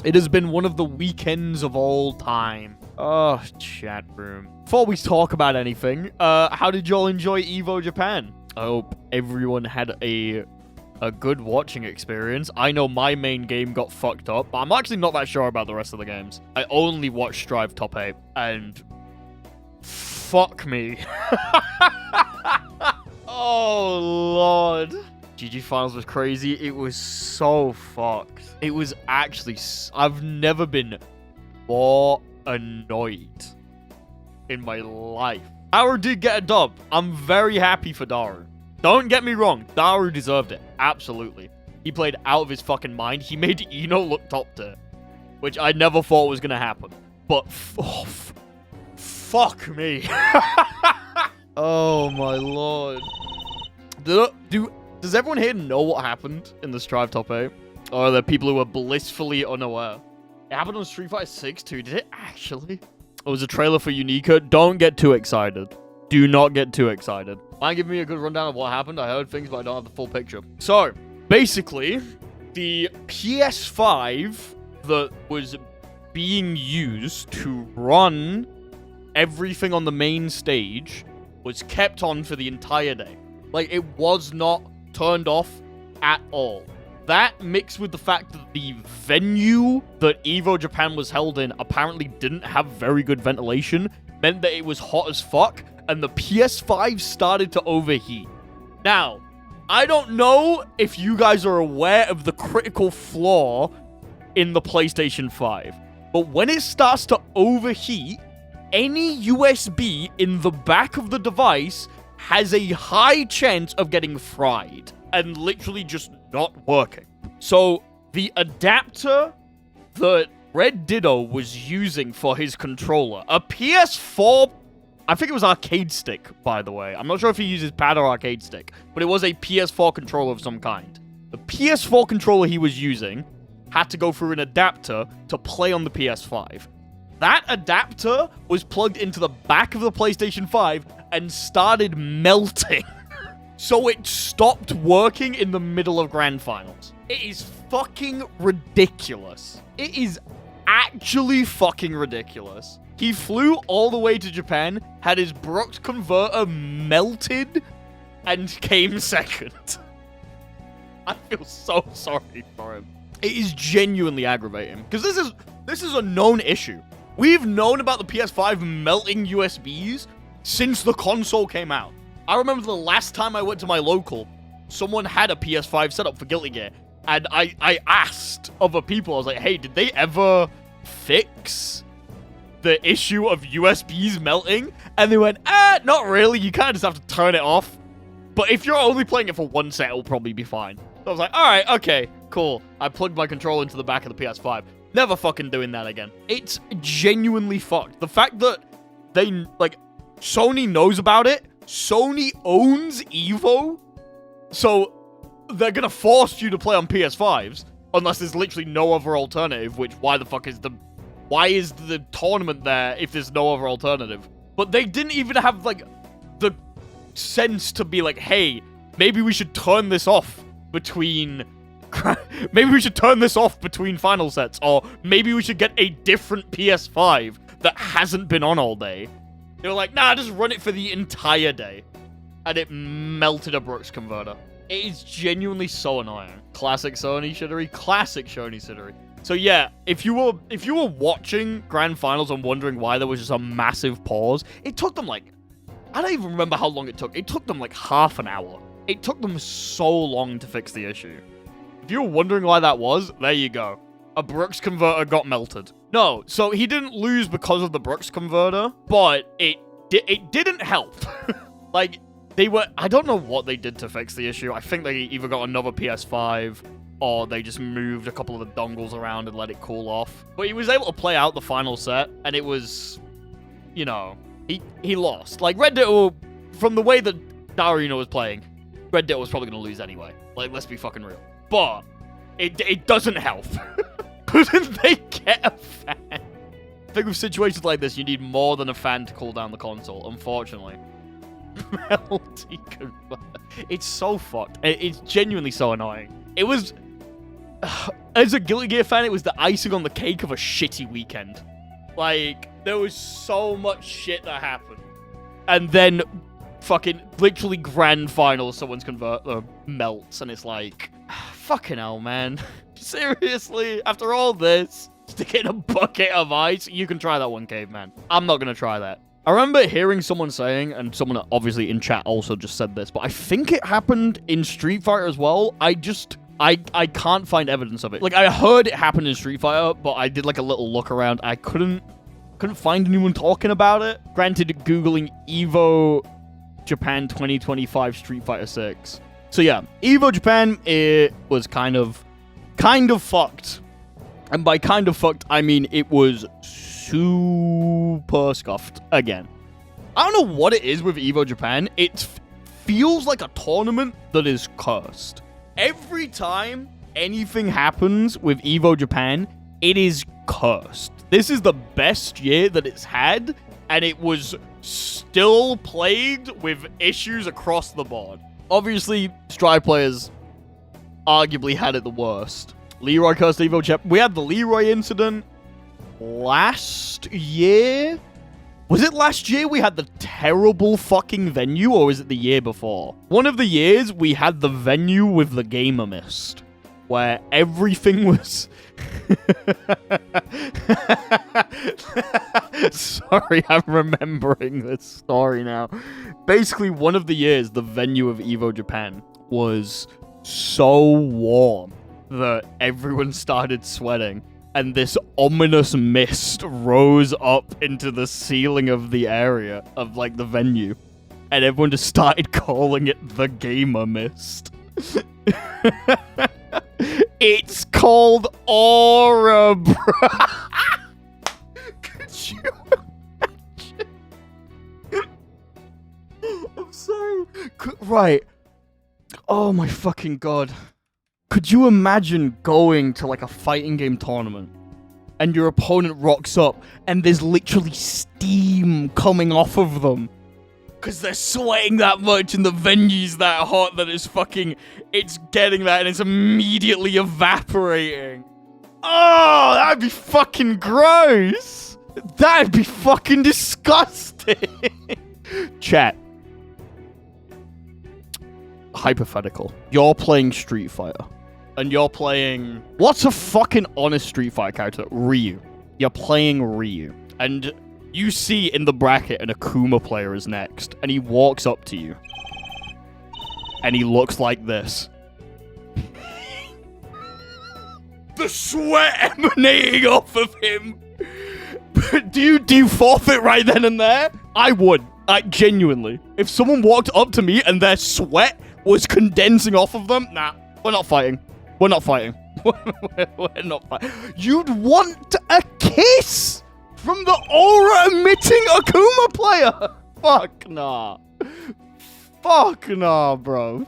It has been one of the weekends of all time. Oh, chat room. Before we talk about anything, how did y'all enjoy Evo Japan? I hope everyone had a good watching experience. I know my main game got fucked up, but I'm actually not that sure about the rest of the games. I only watched Strive Top 8, and fuck me. Oh, Lord. GG Finals was crazy. It was so fucked. It was actually... I've never been more annoyed in my life. Daru did get a dub. I'm very happy for Daru. Don't get me wrong. Daru deserved it. Absolutely. He played out of his fucking mind. He made Eno look top tier, which I never thought was going to happen. But fuck me. Oh, my Lord. Does everyone here know what happened in the Strive Top 8? Or are there people who are blissfully unaware? It happened on Street Fighter 6 too. Did it actually? It was a trailer for Unica. Don't get too excited. Do not get too excited. Mind giving me a good rundown of what happened? I heard things, but I don't have the full picture. So, basically, the PS5 that was being used to run everything on the main stage was kept on for the entire day. Like, it was not turned off at all. That, mixed with the fact that the venue that Evo Japan was held in apparently didn't have very good ventilation, meant that it was hot as fuck, and the PS5 started to overheat. Now, I don't know if you guys are aware of the critical flaw in the PlayStation 5, but when it starts to overheat, any USB in the back of the device has a high chance of getting fried and literally just not working. So the adapter that Red Ditto was using for his controller, a PS4, I think it was arcade stick, by the way. I'm not sure if he uses pad or arcade stick, but it was a PS4 controller of some kind. The PS4 controller he was using had to go through an adapter to play on the PS5. That adapter was plugged into the back of the PlayStation 5 and started melting. So it stopped working in the middle of Grand Finals. It is fucking ridiculous. It is actually fucking ridiculous. He flew all the way to Japan, had his Brooks converter melted, and came second. I feel so sorry for him. It is genuinely aggravating, because this is a known issue. We've known about the PS5 melting USBs since the console came out. I remember the last time I went to my local, someone had a PS5 set up for Guilty Gear, and I asked other people, I was like, hey, did they ever fix the issue of USBs melting? And they went, not really, you kind of just have to turn it off. But if you're only playing it for one set, it'll probably be fine. So I was like, alright, okay, cool. I plugged my controller into the back of the PS5. Never fucking doing that again. It's genuinely fucked. The fact that they, like, Sony knows about it, Sony owns Evo, so they're gonna force you to play on PS5s, unless there's literally no other alternative, which why is the tournament there if there's no other alternative? But they didn't even have, like, the sense to be like, hey, maybe we should turn this off between... maybe we should turn this off between final sets, or maybe we should get a different PS5 that hasn't been on all day. They were like, nah, just run it for the entire day. And it melted a Brooks converter. It is genuinely so annoying. Classic Sony shittery. Classic Sony shittery. So yeah, if you were watching Grand Finals and wondering why there was just a massive pause, it took them like, I don't even remember how long it took. It took them like half an hour. It took them so long to fix the issue. If you were wondering why that was, there you go. A Brooks converter got melted. No, so he didn't lose because of the Brooks converter, but it didn't help. Like, I don't know what they did to fix the issue. I think they either got another PS5 or they just moved a couple of the dongles around and let it cool off. But he was able to play out the final set, and it was, you know, he lost. Like, Red Ditto, from the way that Daru was playing, Red Ditto was probably going to lose anyway. Like, let's be fucking real. But it doesn't help. Couldn't they get a fan? I think with situations like this, you need more than a fan to cool down the console, unfortunately. Melty converter. It's so fucked. It's genuinely so annoying. It was... as a Guilty Gear fan, it was the icing on the cake of a shitty weekend. Like, there was so much shit that happened. And then fucking literally grand final, someone's melts, and it's like, fucking hell, man. Seriously, after all this, stick it in a bucket of ice? You can try that one, caveman. I'm not gonna try that. I remember hearing someone saying, and someone obviously in chat also just said this, but I think it happened in Street Fighter as well. I can't find evidence of it. Like, I heard it happened in Street Fighter, but I did like a little look around. I couldn't find anyone talking about it. Granted, Googling Evo Japan 2025 Street Fighter 6. So yeah, Evo Japan, it was kind of fucked. And by kind of fucked, I mean it was super scuffed again. I don't know what it is with Evo Japan. It feels like a tournament that is cursed. Every time anything happens with Evo Japan, it is cursed. This is the best year that it's had, and it was still plagued with issues across the board. Obviously, Strive players arguably had it the worst. Leroy cursed Evo Japan. We had the Leroy incident last year. Was it last year we had the terrible fucking venue, or was it the year before? One of the years we had the venue with the gamer mist, where everything was... Sorry, I'm remembering this story now. Basically, one of the years, the venue of Evo Japan was so warm that everyone started sweating, and this ominous mist rose up into the ceiling of the area of, like, the venue, and everyone just started calling it the gamer mist. It's called Aura, bro. Could you imagine? I'm sorry. Right. Oh my fucking god. Could you imagine going to like a fighting game tournament and your opponent rocks up and there's literally steam coming off of them? Because they're sweating that much and the venue's that hot that it's getting that and it's immediately evaporating. Oh, that'd be fucking gross. That'd be fucking disgusting. Chat. Hypothetical. You're playing Street Fighter. And you're playing... What's a fucking honest Street Fighter character? Ryu. You're playing Ryu. And... you see in the bracket an Akuma player is next, and he walks up to you. And he looks like this. The sweat emanating off of him. Do you forfeit right then and there? I would. Genuinely. If someone walked up to me and their sweat was condensing off of them, nah, we're not fighting. We're not fighting. We're not fighting. You'd want a kiss from the aura-emitting Akuma player! Fuck nah. Fuck nah, bro.